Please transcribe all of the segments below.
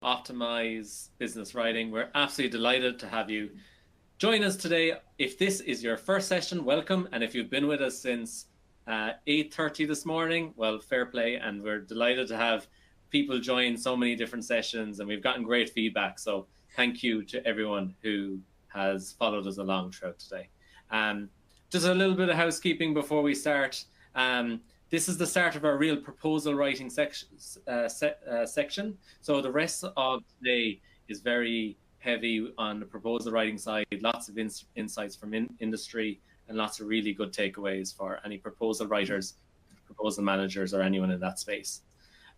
Optimize Business Writing. We're absolutely delighted to have you join us today. If this is your first session, welcome. And if you've been with us since 8:30 this morning, well, fair play. And we're delighted to have people join so many different sessions, and we've gotten great feedback. So thank you to everyone who has followed us along throughout today. Just a little bit of housekeeping before we start. This is the start of our real proposal writing section. So the rest of today is very heavy on the proposal writing side, lots of insights from industry, and lots of really good takeaways for any proposal writers, proposal managers, or anyone in that space.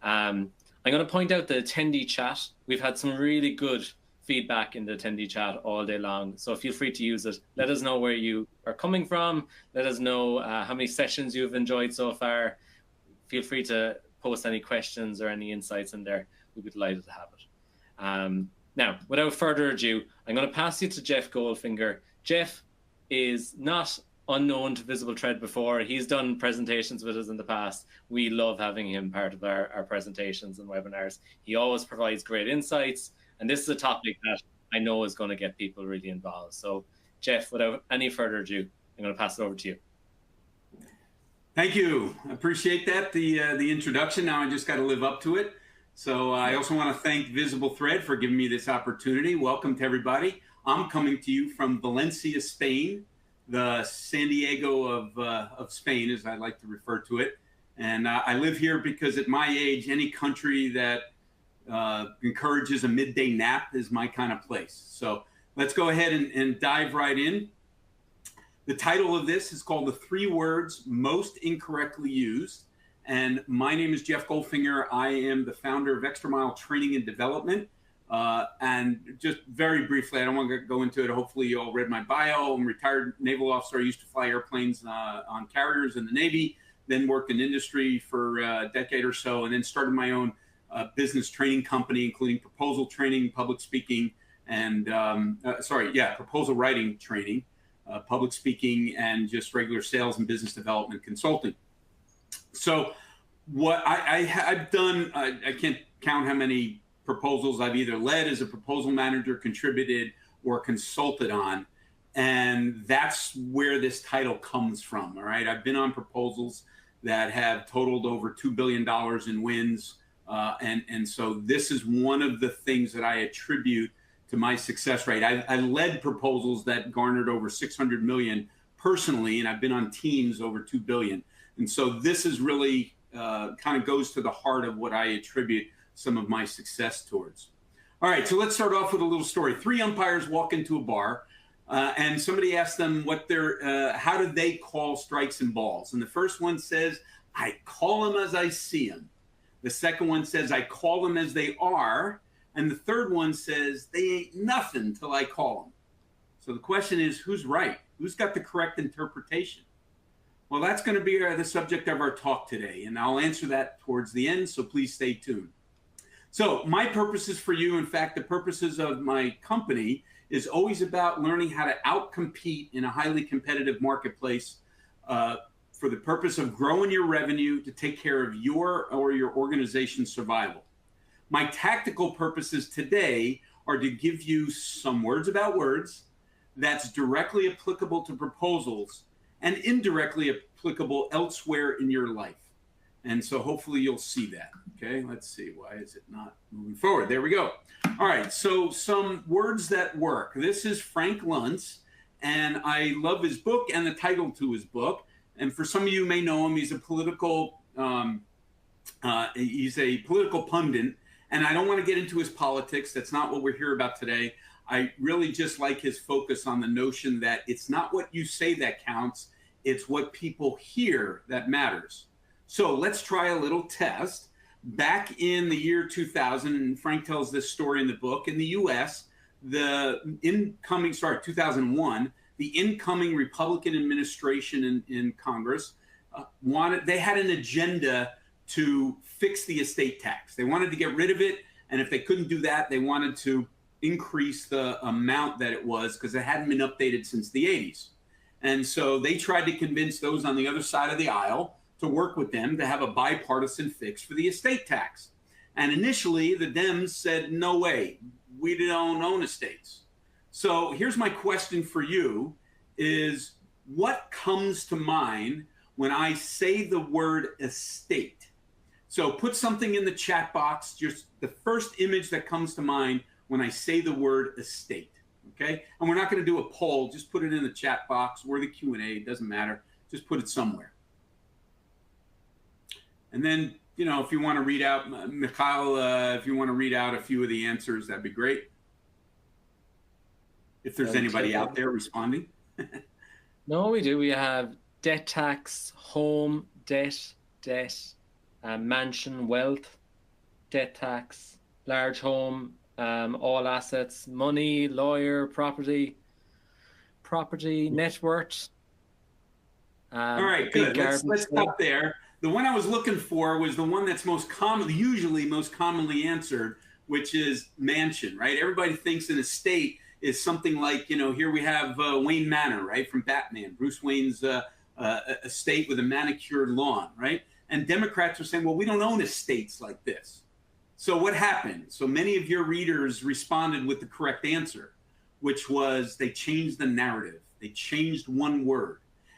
I'm going to point out the attendee chat. We've had some really good feedback in the attendee chat all day long, so feel free to use it. Let us know where you are coming from. Let us know how many sessions you've enjoyed so far. Feel free to post any questions or any insights in there. We'd be delighted to have it. Now, without further ado, I'm going to pass you to Jeff Goldfinger. Jeff is not unknown to Visible Thread before. He's done presentations with us in the past. We love having him part of our presentations and webinars. He always provides great insights, and this is a topic that I know is going to get people really involved. So, Jeff, without any further ado, I'm going to pass it over to you. Thank you. I appreciate that, the introduction. Now I just got to live up to it. So I also want to thank Visible Thread for giving me this opportunity. Welcome to everybody. I'm coming to you from Valencia, Spain, the San Diego of Spain, as I like to refer to it. And I live here because at my age, any country that encourages a midday nap is my kind of place. So let's go ahead and dive right in. The title of this is called The 3 Words Most Incorrectly Used. And my name is Jeff Goldfinger. I am the founder of Extra Mile Training and Development. And just very briefly, I don't want to go into it. Hopefully you all read my bio. I'm a retired naval officer. I used to fly airplanes on carriers in the Navy, then worked in industry for a decade or so, and then started my own business training company, including proposal training, public speaking, and proposal writing training, public speaking, and just regular sales and business development consulting. So what I've done, I can't count how many proposals I've either led as a proposal manager, contributed, or consulted on. And that's where this title comes from, all right? I've been on proposals that have totaled over $2 billion in wins. And so this is one of the things that I attribute to my success rate. I led proposals that garnered over 600 million personally, and I've been on teams over 2 billion. And so this is really kind of goes to the heart of what I attribute some of my success towards. All right, so let's start off with a little story. 3 umpires walk into a bar, and somebody asked them what how do they call strikes and balls? And the first one says, I call them as I see them. The second one says, I call them as they are. And the third one says, they ain't nothing till I call them. So the question is, who's right? Who's got the correct interpretation? Well, that's going to be the subject of our talk today, and I'll answer that towards the end, so please stay tuned. So my purposes for you, in fact, the purposes of my company, is always about learning how to outcompete in a highly competitive marketplace for the purpose of growing your revenue to take care of your or your organization's survival. My tactical purposes today are to give you some words about words that's directly applicable to proposals and indirectly applicable elsewhere in your life. And so hopefully you'll see that. Okay, let's see. Why is it not moving forward? There we go. All right, so some words that work. This is Frank Luntz, and I love his book and the title to his book. And for some of you may know him, he's a political pundit. And I don't want to get into his politics. That's not what we're here about today. I really just like his focus on the notion that it's not what you say that counts. It's what people hear that matters. So let's try a little test. Back in the year 2000, and Frank tells this story in the book, in the US, 2001, the incoming Republican administration in Congress they had an agenda to fix the estate tax. They wanted to get rid of it, and if they couldn't do that, they wanted to increase the amount that it was because it hadn't been updated since the 80s. And so they tried to convince those on the other side of the aisle to work with them to have a bipartisan fix for the estate tax. And initially, the Dems said, no way, we don't own estates. So here's my question for you is, what comes to mind when I say the word estate? So put something in the chat box, just the first image that comes to mind when I say the word estate, okay? And we're not going to do a poll, just put it in the chat box or the Q&A, it doesn't matter, just put it somewhere. And then, you know, if you want to read out, Mikhail, if you want to read out a few of the answers, that'd be great. If there's anybody out there responding. No, we do. We have debt tax, home, debt, mansion, wealth, debt tax, large home, all assets, money, lawyer, property, net worth. All right, good. Let's stop there. The one I was looking for was the one that's usually most commonly answered, which is mansion, right? Everybody thinks an estate is something like, you know, here we have Wayne Manor, right, from Batman, Bruce Wayne's estate with a manicured lawn, right? And Democrats are saying, well, we don't own estates like this. So what happened? So many of your readers responded with the correct answer, which was they changed the narrative. They changed one word.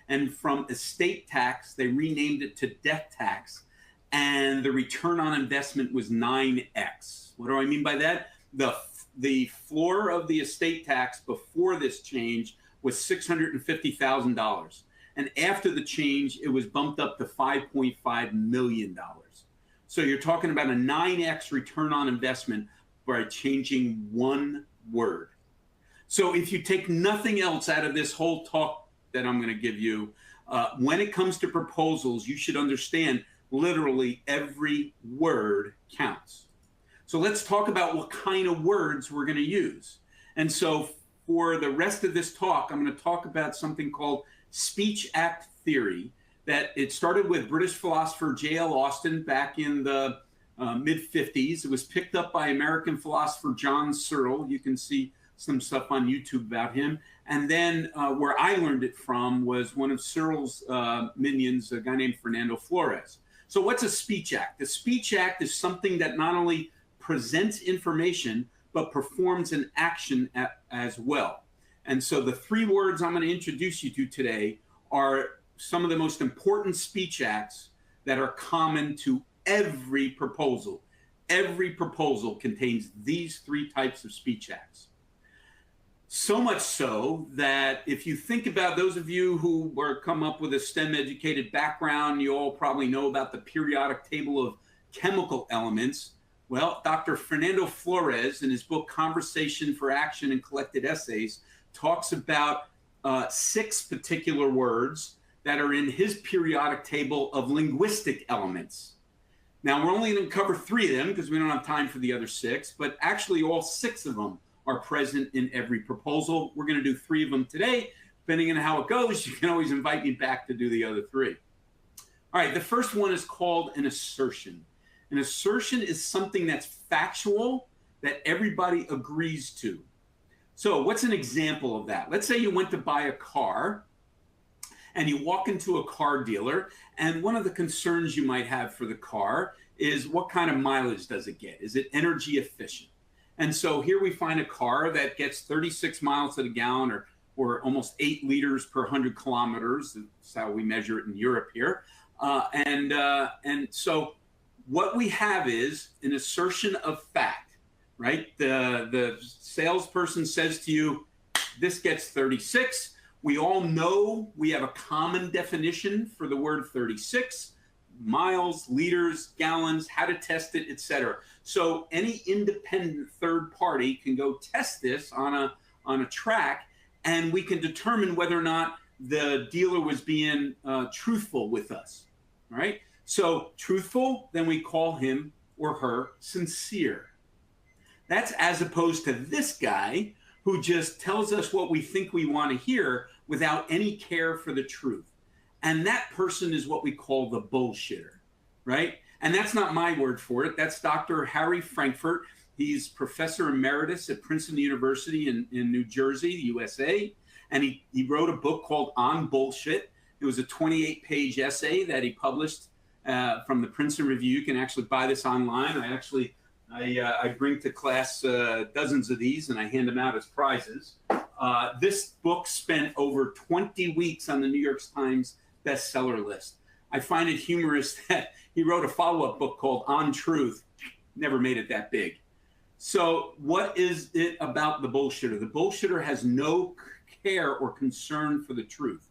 And from estate tax, they renamed it to death tax. And the return on investment was 9x. What do I mean by that? The floor of the estate tax before this change was $650,000. And after the change, it was bumped up to $5.5 million. So you're talking about a 9x return on investment by changing one word. So if you take nothing else out of this whole talk that I'm going to give you, when it comes to proposals, you should understand literally every word counts. So let's talk about what kind of words we're going to use. And so for the rest of this talk, I'm going to talk about something called speech act theory, that it started with British philosopher J.L. Austin back in the mid-50s. It was picked up by American philosopher John Searle. You can see some stuff on YouTube about him. And then where I learned it from was one of Searle's minions, a guy named Fernando Flores. So what's a speech act? A speech act is something that not only presents information, but performs an action as well. And so the three words I'm going to introduce you to today are some of the most important speech acts that are common to every proposal. Every proposal contains these three types of speech acts. So much so that if you think about those of you who are come up with a STEM educated background, you all probably know about the periodic table of chemical elements. Well, Dr. Fernando Flores, in his book, Conversation for Action and Collected Essays, talks about 6 particular words that are in his periodic table of linguistic elements. Now, we're only going to cover 3 of them because we don't have time for the other 6, but actually all 6 of them are present in every proposal. We're going to do 3 of them today. Depending on how it goes, you can always invite me back to do the other 3. All right, the first one is called an assertion. An assertion is something that's factual that everybody agrees to. So what's an example of that? Let's say you went to buy a car and you walk into a car dealer, and one of the concerns you might have for the car is what kind of mileage does it get? Is it energy efficient? And so here we find a car that gets 36 miles to the gallon or almost 8 liters per 100 kilometers. That's how we measure it in Europe here. And so what we have is an assertion of fact, right? The salesperson says to you, this gets 36. We all know we have a common definition for the word 36, miles, liters, gallons, how to test it, etc. So any independent third party can go test this on a track, and we can determine whether or not the dealer was being truthful with us, all right? So truthful, then we call him or her sincere. That's as opposed to this guy who just tells us what we think we want to hear without any care for the truth. And that person is what we call the bullshitter, right? And that's not my word for it. That's Dr. Harry Frankfurt. He's professor emeritus at Princeton University in New Jersey, USA. And he wrote a book called On Bullshit. It was a 28-page essay that he published from the Princeton Review. You can actually buy this online. I bring to class dozens of these, and I hand them out as prizes. This book spent over 20 weeks on the New York Times bestseller list. I find it humorous that he wrote a follow-up book called On Truth. Never made it that big. So what is it about the bullshitter? The bullshitter has no care or concern for the truth.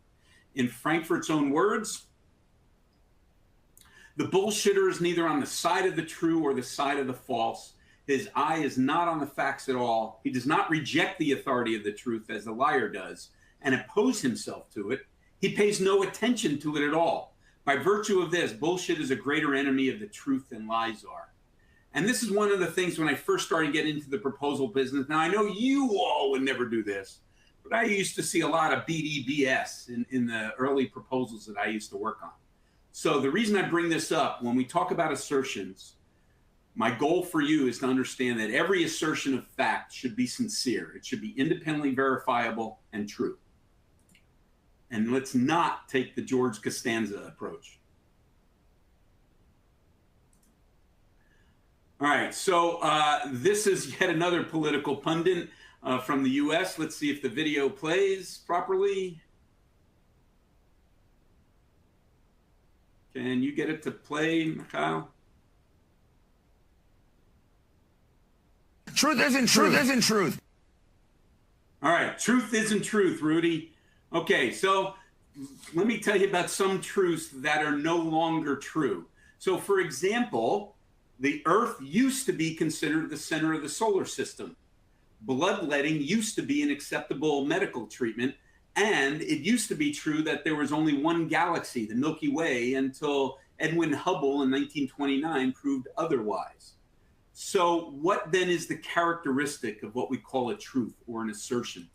In Frankfurt's own words, the bullshitter is neither on the side of the true or the side of the false. His eye is not on the facts at all. He does not reject the authority of the truth as the liar does and oppose himself to it. He pays no attention to it at all. By virtue of this, bullshit is a greater enemy of the truth than lies are. And this is one of the things when I first started getting into the proposal business. Now, I know you all would never do this, but I used to see a lot of BDBS in the early proposals that I used to work on. So the reason I bring this up, when we talk about assertions, my goal for you is to understand that every assertion of fact should be sincere. It should be independently verifiable and true. And let's not take the George Costanza approach. All right, so this is yet another political pundit from the US. Let's see if the video plays properly. Can you get it to play, Mikhail? Truth isn't truth. Truth isn't truth. All right, truth isn't truth, Rudy. Okay, so let me tell you about some truths that are no longer true. So, for example, the Earth used to be considered the center of the solar system. Bloodletting used to be an acceptable medical treatment, and it used to be true that there was only one galaxy, the Milky Way, until Edwin Hubble in 1929 proved otherwise. So what then is the characteristic of what we call a truth or an assertion?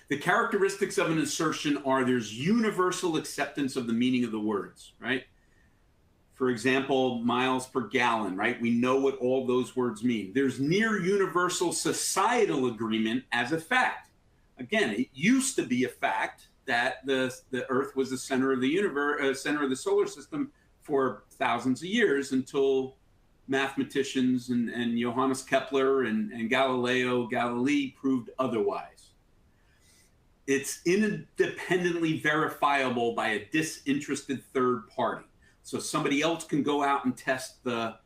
The characteristics of an assertion are there's universal acceptance of the meaning of the words, right? For example, miles per gallon, right? We know what all those words mean. There's near universal societal agreement as a fact. Again, it used to be a fact that the Earth was the center of the universe, center of the solar system for thousands of years until mathematicians and Johannes Kepler and Galileo Galilei proved otherwise. It's independently verifiable by a disinterested third party. So somebody else can go out and test the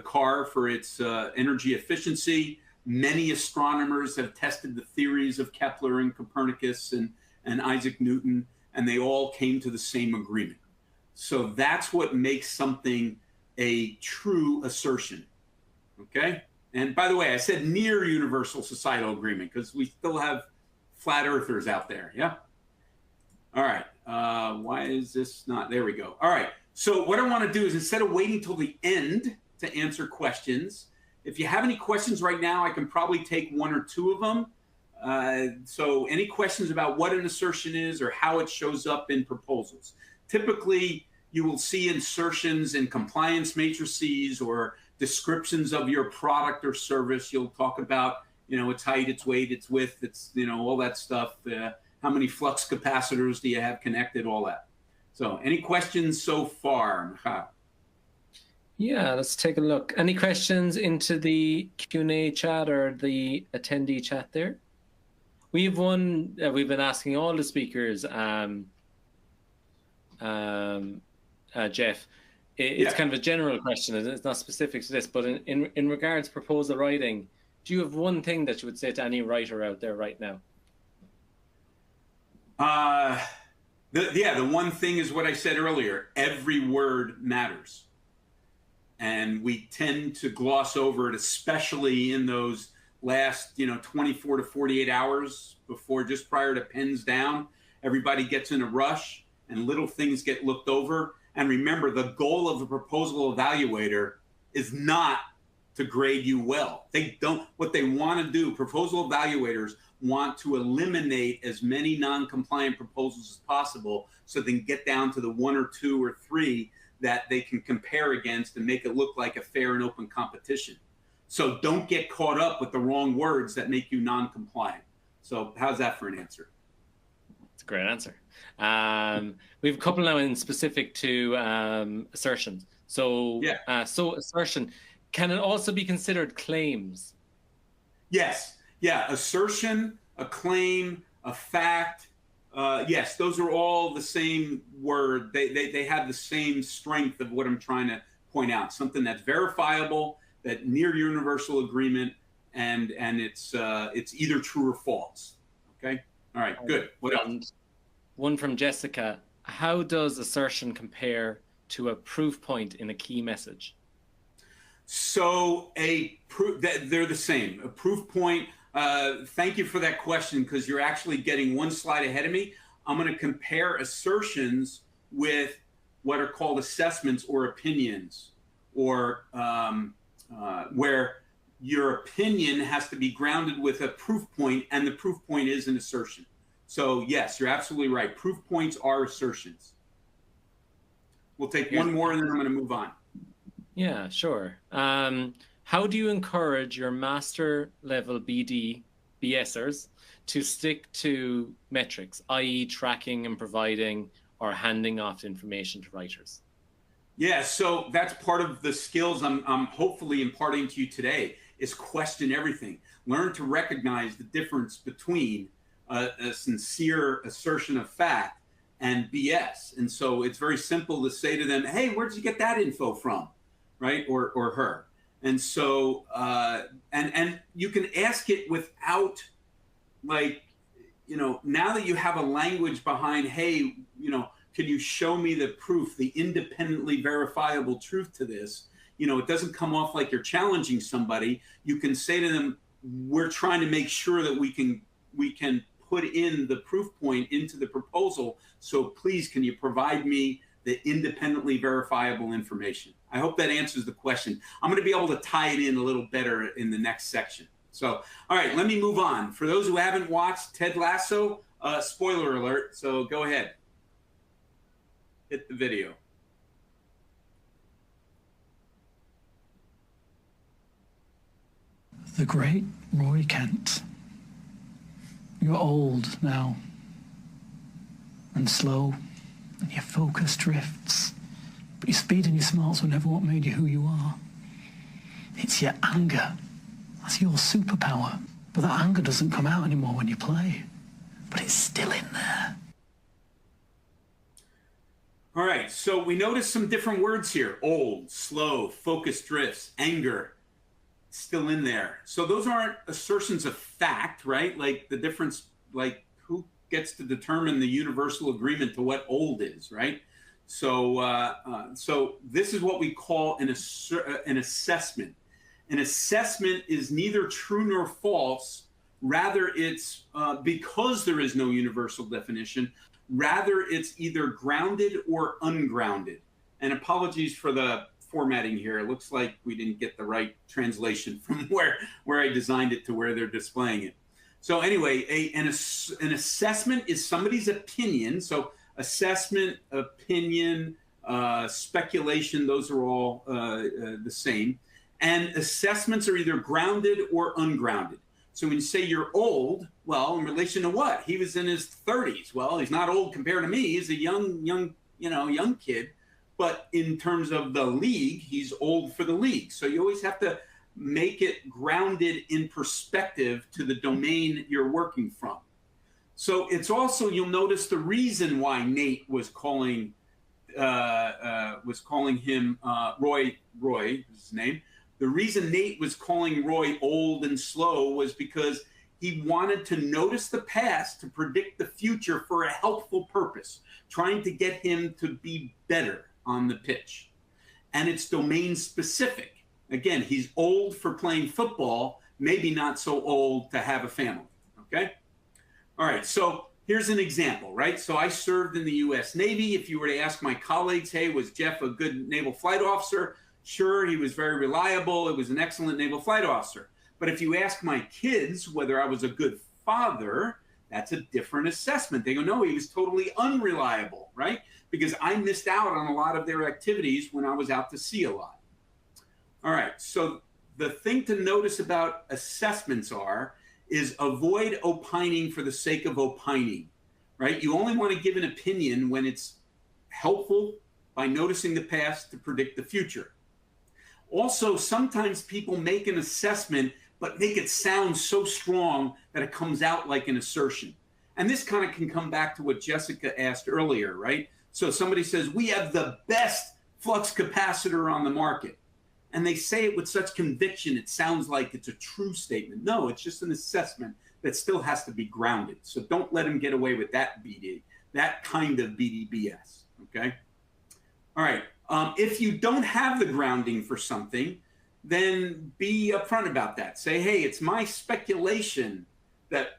car for its energy efficiency. Many astronomers have tested the theories of Kepler and Copernicus and Isaac Newton, and they all came to the same agreement. So that's what makes something a true assertion, okay? And by the way, I said near universal societal agreement because we still have flat earthers out there, yeah? All right, why is this not, there we go. All right, so what I wanna do is instead of waiting till the end to answer questions, if you have any questions right now, I can probably take one or two of them. So any questions about what an assertion is or how it shows up in proposals? Typically, you will see insertions in compliance matrices or descriptions of your product or service. You'll talk about, you know, its height, its weight, its width, its, you know, all that stuff. How many flux capacitors do you have connected, all that. So any questions so far, Mikhail? Yeah, let's take a look. Any questions into the Q&A chat or the attendee chat there? We have one that we've been asking all the speakers, Jeff. It's kind of a general question, and it's not specific to this, but in regards to proposal writing, do you have one thing that you would say to any writer out there right now? The one thing is what I said earlier. Every word matters. And we tend to gloss over it, especially in those last, 24 to 48 hours before, just prior to pens down. Everybody gets in a rush and little things get looked over. And remember, the goal of the proposal evaluator is not to grade you well. What they want to do, proposal evaluators want to eliminate as many non-compliant proposals as possible so they can get down to the one or two or three that they can compare against and make it look like a fair and open competition. So don't get caught up with the wrong words that make you non-compliant. So how's that for an answer? a great answer. We have a couple now in specific to assertions. So, Yeah. so assertion, can it also be considered claims? Yes. Yeah. Assertion, a claim, a fact. Yes, those are all the same word. They have the same strength of what I'm trying to point out. Something that's verifiable, that near universal agreement, and it's either true or false. Okay. All right. Good. What else? And one from Jessica. How does assertion compare to a proof point in a key message? So they're the same. A proof point. Thank you for that question, because you're actually getting one slide ahead of me. I'm going to compare assertions with what are called assessments or opinions, or where your opinion has to be grounded with a proof point, and the proof point is an assertion. So yes, you're absolutely right. Proof points are assertions. We'll take one more, and then I'm going to move on. Yeah, sure. How do you encourage your master level BSers to stick to metrics, i.e. tracking and providing or handing off information to writers? Yeah, so that's part of the skills I'm hopefully imparting to you today, is question everything. Learn to recognize the difference between a sincere assertion of fact and BS. And so it's very simple to say to them, hey, where'd you get that info from? Right? Or her. And so, and you can ask it without, like, now that you have a language behind, hey, can you show me the proof, the independently verifiable truth to this? It doesn't come off like you're challenging somebody. You can say to them, we're trying to make sure that we can put in the proof point into the proposal. So please, can you provide me the independently verifiable information? I hope that answers the question. I'm going to be able to tie it in a little better in the next section. So, all right, let me move on. For those who haven't watched Ted Lasso, spoiler alert, so go ahead. Hit the video. The great Roy Kent. You're old now, and slow, and your focus drifts. But your speed and your smarts were never what made you who you are. It's your anger. That's your superpower. But that anger doesn't come out anymore when you play. But it's still in there. All right, so we noticed some different words here. Old, slow, focus drifts, anger, still in there. So those aren't assertions of fact, right? Like the difference, like who gets to determine the universal agreement to what old is, right? So, so this is what we call an assessment. An assessment is neither true nor false. Rather, it's because there is no universal definition. Rather, it's either grounded or ungrounded. And apologies for the formatting here. It looks like we didn't get the right translation from where I designed it to where they're displaying it. So anyway, an assessment is somebody's opinion. So assessment, opinion, speculation, those are all the same. And assessments are either grounded or ungrounded. So when you say you're old, well, in relation to what? He was in his 30s. Well, he's not old compared to me. He's a young kid. But in terms of the league, he's old for the league. So you always have to make it grounded in perspective to the domain you're working from. So it's also, you'll notice the reason why Nate was calling him Roy is his name. The reason Nate was calling Roy old and slow was because he wanted to notice the past to predict the future for a helpful purpose, trying to get him to be better on the pitch. And it's domain specific. Again, he's old for playing football, maybe not so old to have a family, okay? All right, so here's an example, right? So I served in the U.S. Navy. If you were to ask my colleagues, hey, was Jeff a good naval flight officer? Sure, he was very reliable. It was an excellent naval flight officer. But if you ask my kids whether I was a good father, that's a different assessment. They go, no, he was totally unreliable, right? Because I missed out on a lot of their activities when I was out to sea a lot. All right, so the thing to notice about assessments is avoid opining for the sake of opining. right? You only want to give an opinion when it's helpful by noticing the past to predict the future. Also, sometimes people make an assessment, but make it sound so strong that it comes out like an assertion. And this kind of can come back to what Jessica asked earlier, right? So somebody says, we have the best flux capacitor on the market. And they say it with such conviction, it sounds like it's a true statement. No, it's just an assessment that still has to be grounded. So don't let them get away with that BD, that kind of BDBS, okay? All right, if you don't have the grounding for something, then be upfront about that. Say, hey, it's my speculation that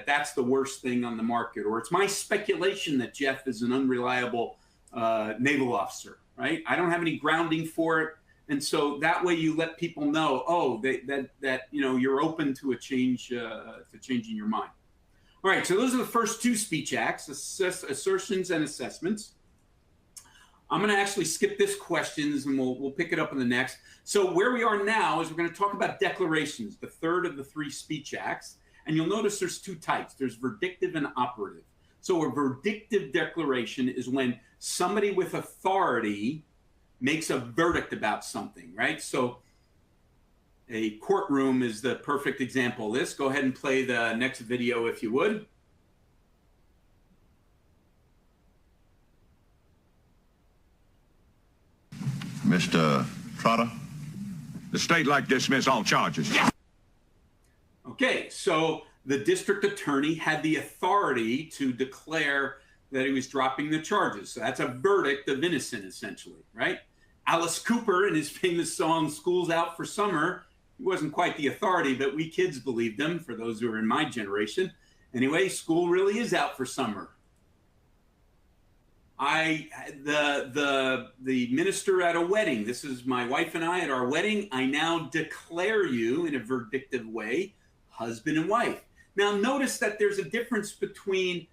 that's the worst thing on the market, or it's my speculation that Jeff is an unreliable naval officer, right? I don't have any grounding for it. And so that way you let people know, oh, that you know, you're open to a change, to changing your mind. All right, so those are the first two speech acts, assertions and assessments. I'm going to actually skip this questions and we'll pick it up in the next. So where we are now is we're going to talk about declarations, the third of the three speech acts. And you'll notice there's two types. There's verdictive and operative. So a verdictive declaration is when somebody with authority makes a verdict about something, right? So a courtroom is the perfect example of this. Go ahead and play the next video if you would. Mr. Trotter? The state like to dismiss all charges. Okay, so the district attorney had the authority to declare that he was dropping the charges. So that's a verdict of innocent, essentially, right? Alice Cooper, in his famous song, School's Out for Summer, he wasn't quite the authority, but we kids believed him, for those who are in my generation. Anyway, school really is out for summer. The minister at a wedding, this is my wife and I at our wedding, I now declare you in a verdictive way, husband and wife. Now notice that there's a difference between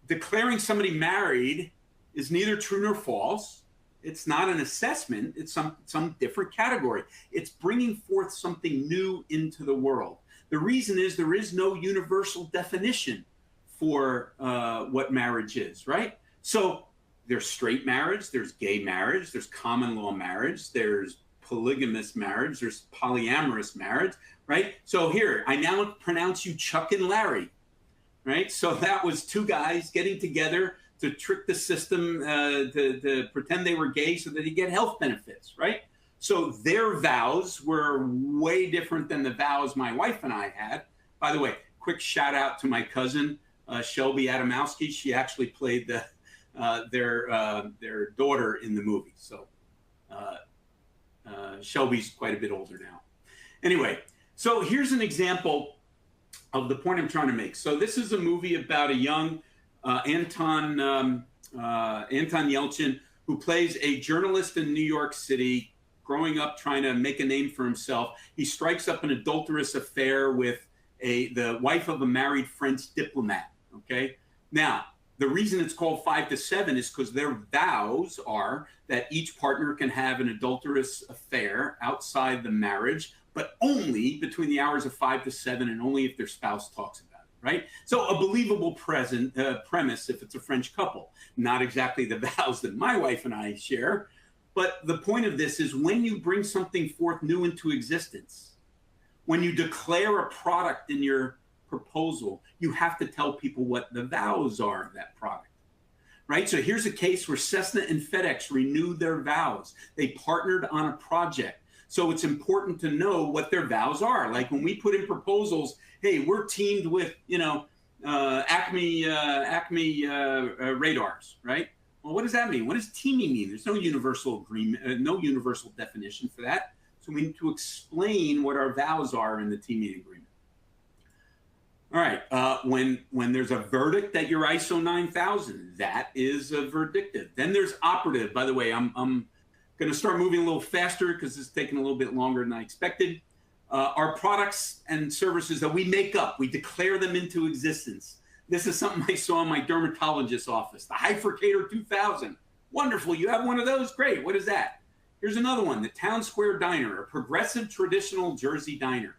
declaring somebody married is neither true nor false. It's not an assessment. It's some different category. It's bringing forth something new into the world. The reason is there is no universal definition for what marriage is, right? So there's straight marriage, there's gay marriage, there's common law marriage, there's polygamous marriage, there's polyamorous marriage, right? So here, I now pronounce you Chuck and Larry, right? So that was two guys getting together to trick the system, to pretend they were gay so that they get health benefits, right? So their vows were way different than the vows my wife and I had. By the way, quick shout out to my cousin, Shelby Adamowski. She actually played their daughter in the movie. So Shelby's quite a bit older now. Anyway, so here's an example of the point I'm trying to make. So this is a movie about a young Anton Yelchin, who plays a journalist in New York City, growing up trying to make a name for himself. He strikes up an adulterous affair with the wife of a married French diplomat. Okay, now the reason it's called 5 to 7 is because their vows are that each partner can have an adulterous affair outside the marriage, but only between the hours of 5 to 7, and only if their spouse talks about it, right? So a believable premise if it's a French couple. Not exactly the vows that my wife and I share, but the point of this is when you bring something forth new into existence, when you declare a product in your proposal, you have to tell people what the vows are of that product, right? So here's a case where Cessna and FedEx renewed their vows. They partnered on a project. So it's important to know what their vows are. Like when we put in proposals, hey, we're teamed with, Acme radars, right? Well, what does that mean? What does teaming mean? There's no universal agreement, no universal definition for that. So we need to explain what our vows are in the teaming agreement. All right, when there's a verdict that you're ISO 9000, that is a verdictive. Then there's operative. By the way, I'm going to start moving a little faster because it's taking a little bit longer than I expected. Our products and services that we make up, we declare them into existence. This is something I saw in my dermatologist's office, the Hyfricator 2000. Wonderful, you have one of those? Great, what is that? Here's another one, the Town Square Diner, a progressive traditional Jersey diner.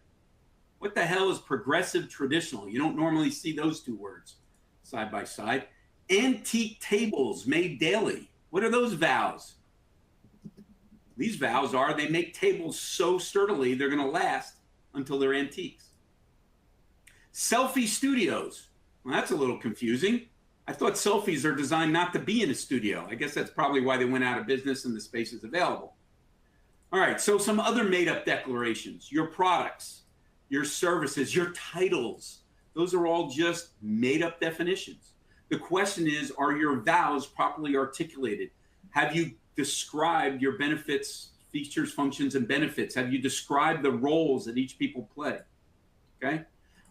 What the hell is progressive traditional? You don't normally see those two words. side by side. Antique tables made daily. What are those vows? These vows are they make tables so sturdily they're going to last until they're antiques. Selfie studios. Well, that's a little confusing. I thought selfies are designed not to be in a studio. I guess that's probably why they went out of business and the space is available. All right, so some other made-up declarations. Your products, your services, your titles. Those are all just made-up definitions. The question is, are your vows properly articulated? Have you described your benefits, features, functions, and benefits? Have you described the roles that each people play? Okay?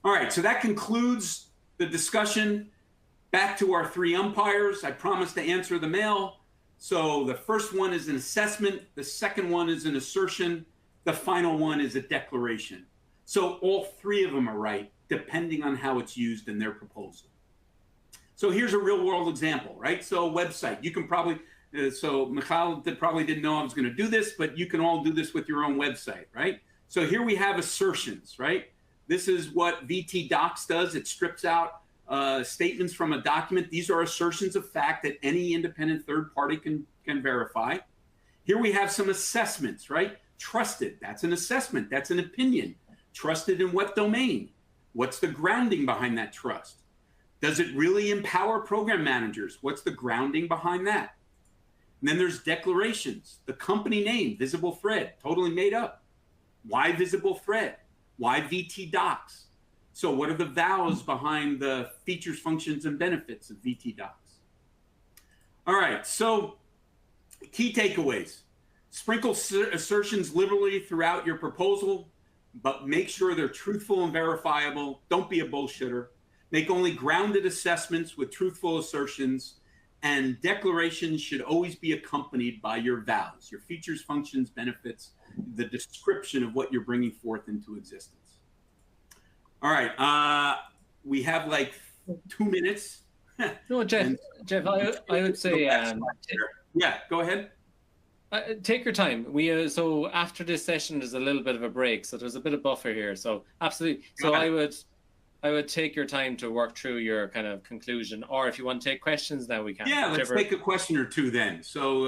All right, so that concludes the discussion. Back to our three umpires. I promised to answer the mail. So the first one is an assessment. The second one is an assertion. The final one is a declaration. So all three of them are right, depending on how it's used in their proposal. So here's a real world example, right? So a website, you can probably, so Mikhail probably didn't know I was going to do this, but you can all do this with your own website, right? So here we have assertions, right? This is what VT Docs does. It strips out statements from a document. These are assertions of fact that any independent third party can verify. Here we have some assessments, right? Trusted, that's an assessment, that's an opinion. Trusted in what domain? What's the grounding behind that trust? Does it really empower program managers? What's the grounding behind that? And then there's declarations. The company name, Visible Thread, totally made up. Why Visible Thread? Why VT Docs? So what are the vows behind the features, functions, and benefits of VT Docs? All right, so key takeaways. Sprinkle assertions liberally throughout your proposal, but make sure they're truthful and verifiable. Don't be a bullshitter. Make only grounded assessments with truthful assertions, and declarations should always be accompanied by your vows, your features, functions, benefits, the description of what you're bringing forth into existence. All right, we have like 2 minutes. No, Jeff, I would say, yeah, go ahead. Take your time. So after this session, there's a little bit of a break, so there's a bit of buffer here. So absolutely. So I would take your time to work through your kind of conclusion, or if you want to take questions, now we can. Yeah, let's take a question or two then. So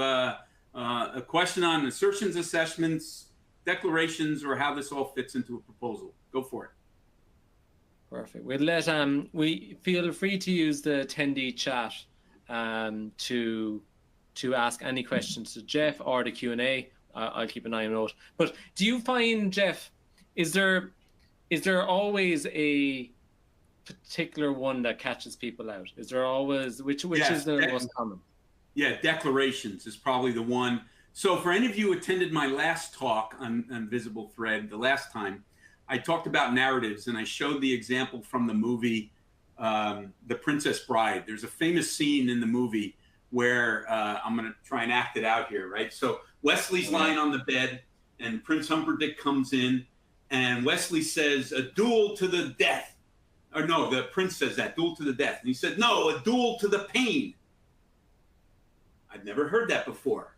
a question on assertions, assessments, declarations, or how this all fits into a proposal. Go for it. Perfect. We'll let we feel free to use the attendee chat to ask any questions to Jeff or the Q&A. I'll keep an eye on it. But do you find, Jeff, is there always a particular one that catches people out? Is there always which is the most common? Yeah, declarations is probably the one. So for any of you who attended my last talk on Visible Thread the last time, I talked about narratives, and I showed the example from the movie The Princess Bride. There's a famous scene in the movie where I'm going to try and act it out here, right? So Wesley's lying on the bed, and Prince Humperdinck comes in, and Wesley says, "A duel to the death." Or no, the prince says that, duel to the death. And he said, "No, a duel to the pain." I'd never heard that before.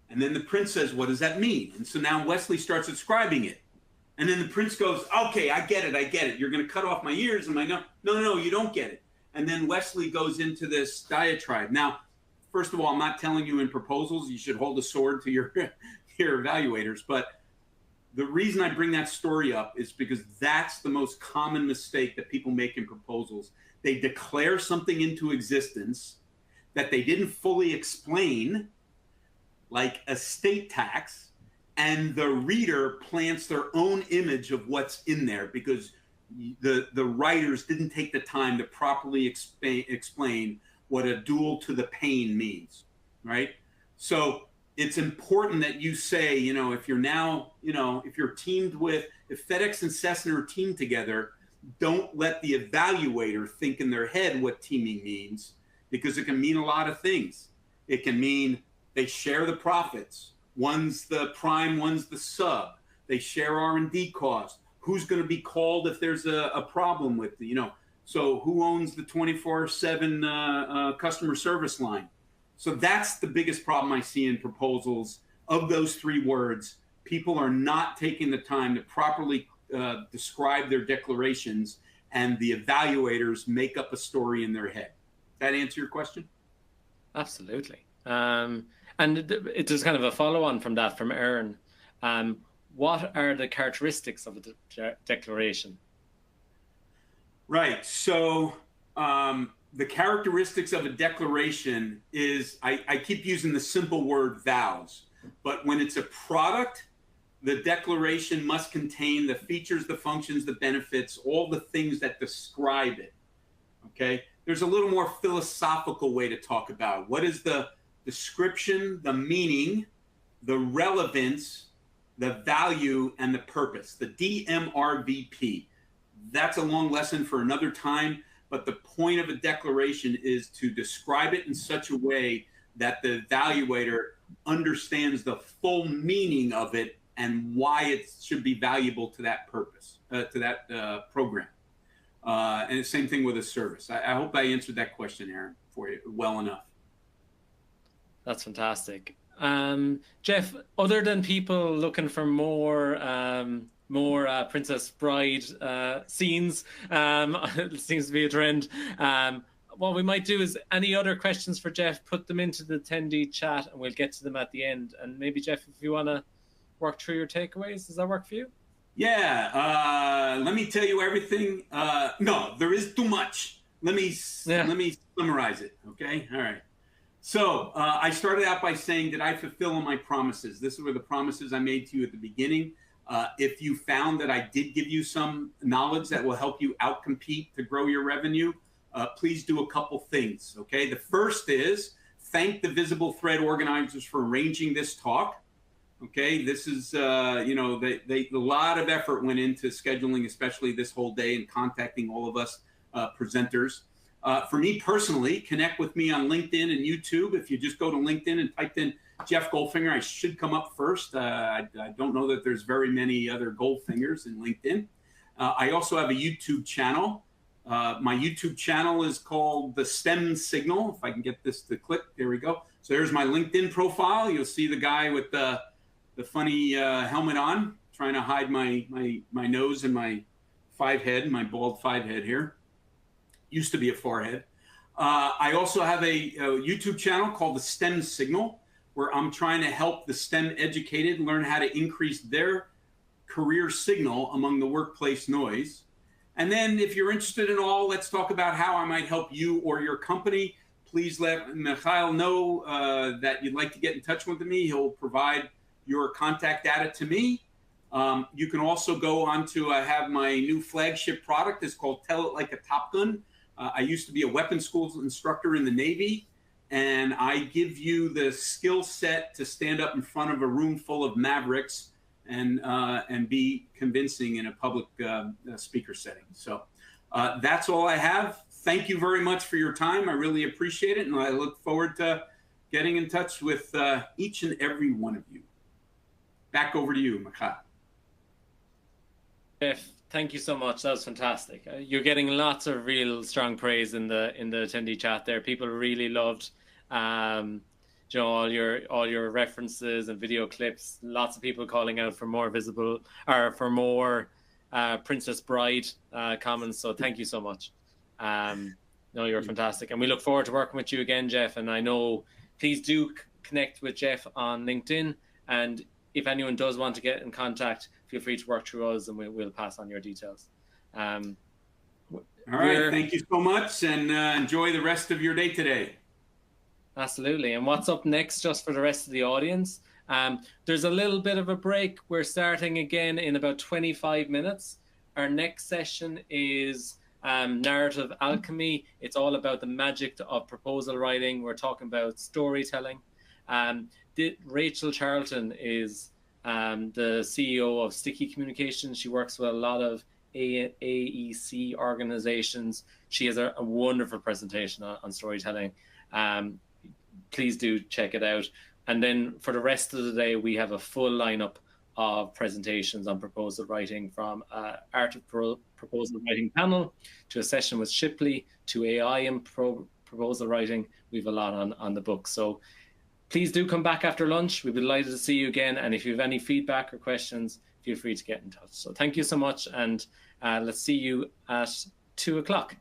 And then the prince says, "What does that mean?" And so now Wesley starts describing it. And then the prince goes, "Okay, I get it. You're going to cut off my ears." And I go, no, you don't get it. And then Wesley goes into this diatribe. Now, first of all, I'm not telling you in proposals you should hold a sword to your evaluators. But the reason I bring that story up is because that's the most common mistake that people make in proposals. They declare something into existence that they didn't fully explain, like estate tax, and the reader plants their own image of what's in there because the writers didn't take the time to properly explain what a duel to the pain means, right? So it's important that you say, if you're now, if you're teamed with, if FedEx and Cessna are teamed together, don't let the evaluator think in their head what teaming means, because it can mean a lot of things. It can mean they share the profits. One's the prime, one's the sub. They share R&D costs. Who's going to be called if there's a problem with so who owns the 24/7 customer service line? So that's the biggest problem I see in proposals. Of those 3 words, people are not taking the time to properly describe their declarations and the evaluators make up a story in their head. Does that answer your question? Absolutely. And it's just kind of a follow-on from that from Aaron. What are the characteristics of a declaration? Right. So the characteristics of a declaration is, I keep using the simple word vows, but when it's a product, the declaration must contain the features, the functions, the benefits, all the things that describe it. Okay. There's a little more philosophical way to talk about it. What is the description, the meaning, the relevance, the value, and the purpose, the DMRVP. That's a long lesson for another time, but the point of a declaration is to describe it in such a way that the evaluator understands the full meaning of it and why it should be valuable to that purpose, to that program. And the same thing with a service. I hope I answered that question, Aaron, for you well enough. That's fantastic. Jeff, other than people looking for more Princess Bride scenes, it seems to be a trend. What we might do is any other questions for Jeff, put them into the attendee chat and we'll get to them at the end. And maybe, Jeff, if you want to work through your takeaways, does that work for you? Yeah. Let me tell you everything. No, there is too much. Let me summarize it. Okay. All right. So I started out by saying, did I fulfill on my promises? This were the promises I made to you at the beginning. If you found that I did give you some knowledge that will help you outcompete to grow your revenue, please do a couple things. Okay. The first is thank the Visible Thread organizers for arranging this talk. Okay. This is, a lot of effort went into scheduling, especially this whole day, and contacting all of us presenters. For me personally, connect with me on LinkedIn and YouTube. If you just go to LinkedIn and type in Jeff Goldfinger, I should come up first. I don't know that there's very many other Goldfingers in LinkedIn. I also have a YouTube channel. My YouTube channel is called The STEM Signal. If I can get this to click, there we go. So there's my LinkedIn profile. You'll see the guy with the funny helmet on, trying to hide my nose and my bald five head here. Used to be a forehead. I also have a YouTube channel called The STEM Signal, where I'm trying to help the STEM educated learn how to increase their career signal among the workplace noise. And then if you're interested in all, let's talk about how I might help you or your company. Please let Mikhail know that you'd like to get in touch with me. He'll provide your contact data to me. You can also go on to have my new flagship product. It's called Tell It Like a Top Gun. I used to be a weapons school instructor in the Navy, and I give you the skill set to stand up in front of a room full of mavericks and be convincing in a public speaker setting. So that's all I have. Thank you very much for your time. I really appreciate it, and I look forward to getting in touch with each and every one of you. Back over to you, Mikhail. Jeff, thank you so much. That was fantastic. You're getting lots of real strong praise in the attendee chat there. People really loved all your references and video clips. Lots of people calling out for more visible or for more Princess Bride comments. So thank you so much. No, you're fantastic, and we look forward to working with you again, Jeff. And I know, please do connect with Jeff on LinkedIn, and if anyone does want to get in contact, feel free to work through us, and we'll pass on your details. All right. Thank you so much, and enjoy the rest of your day today. Absolutely. And what's up next, just for the rest of the audience? There's a little bit of a break. We're starting again in about 25 minutes. Our next session is Narrative Alchemy. It's all about the magic of proposal writing. We're talking about storytelling. Rachel Charlton is the CEO of Sticky Communications. She works with a lot of AEC organizations. She has a wonderful presentation on storytelling. Please do check it out. And then for the rest of the day, we have a full lineup of presentations on proposal writing, from Art of Proposal Writing panel to a session with Shipley to AI and proposal writing. We have a lot on the book. So please do come back after lunch. We'd be delighted to see you again. And if you have any feedback or questions, feel free to get in touch. So thank you so much. And let's see you at 2 o'clock.